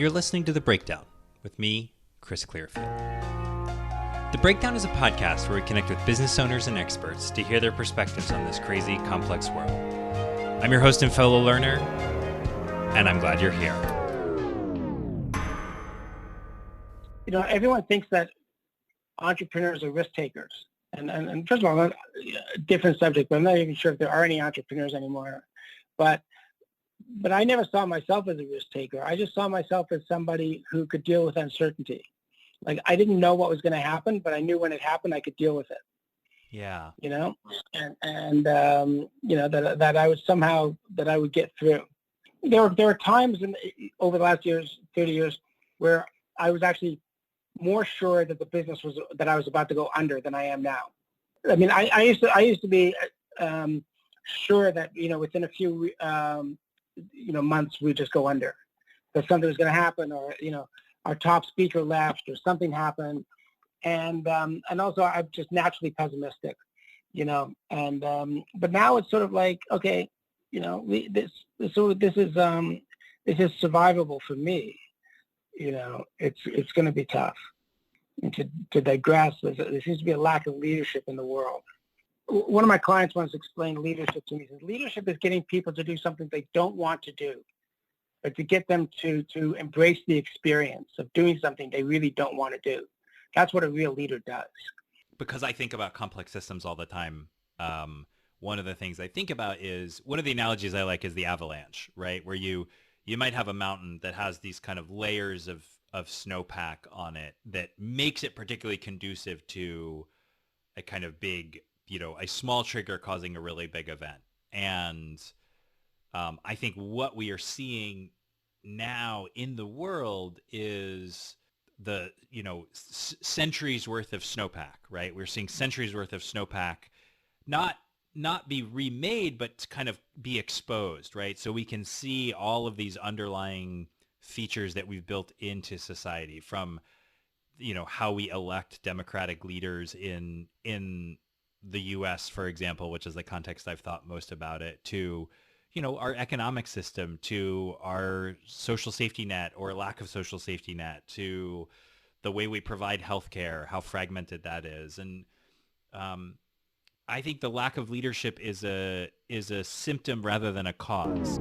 You're listening to The Breakdown with me, Chris Clearfield. The Breakdown is a podcast where we connect with business owners and experts to hear their perspectives on this crazy, complex world. I'm your host and fellow learner, and I'm glad you're here. You know, everyone thinks that entrepreneurs are risk takers. And first of all, a different subject, but I'm not even sure if there are any entrepreneurs anymore. But I never saw myself as a risk taker. I just saw myself as somebody who could deal with uncertainty. Like, I didn't know what was going to happen, but I knew when it happened, I could deal with it. Yeah. You know, and you know, that I would somehow, that I would get through. There were times over the last 30 years, where I was actually more sure that the business that I was about to go under than I am now. I mean, I used to be sure that, you know, within a few months we'd just go under, that something was going to happen, or, you know, our top speaker left or something happened. And also I'm just naturally pessimistic, you know, but now it's sort of like, okay, you know, this is survivable for me. You know, it's going to be tough. And to digress, there seems to be a lack of leadership in the world. One of my clients once explained leadership to me. He said, leadership is getting people to do something they don't want to do, but to get them to embrace the experience of doing something they really don't want to do. That's what a real leader does. Because I think about complex systems all the time. One of the things I think about is, one of the analogies I like is the avalanche, right? Where you might have a mountain that has these kind of layers of snowpack on it that makes it particularly conducive to a kind of big, you know, a small trigger causing a really big event. And I think what we are seeing now in the world is the, you know, centuries worth of snowpack, right? We're seeing centuries worth of snowpack not be remade, but to kind of be exposed, right? So we can see all of these underlying features that we've built into society, from, you know, how we elect democratic leaders in the US, for example, which is the context I've thought most about it, to, you know, our economic system, to our social safety net or lack of social safety net, to the way we provide healthcare, how fragmented that is. And I think the lack of leadership is a symptom rather than a cause.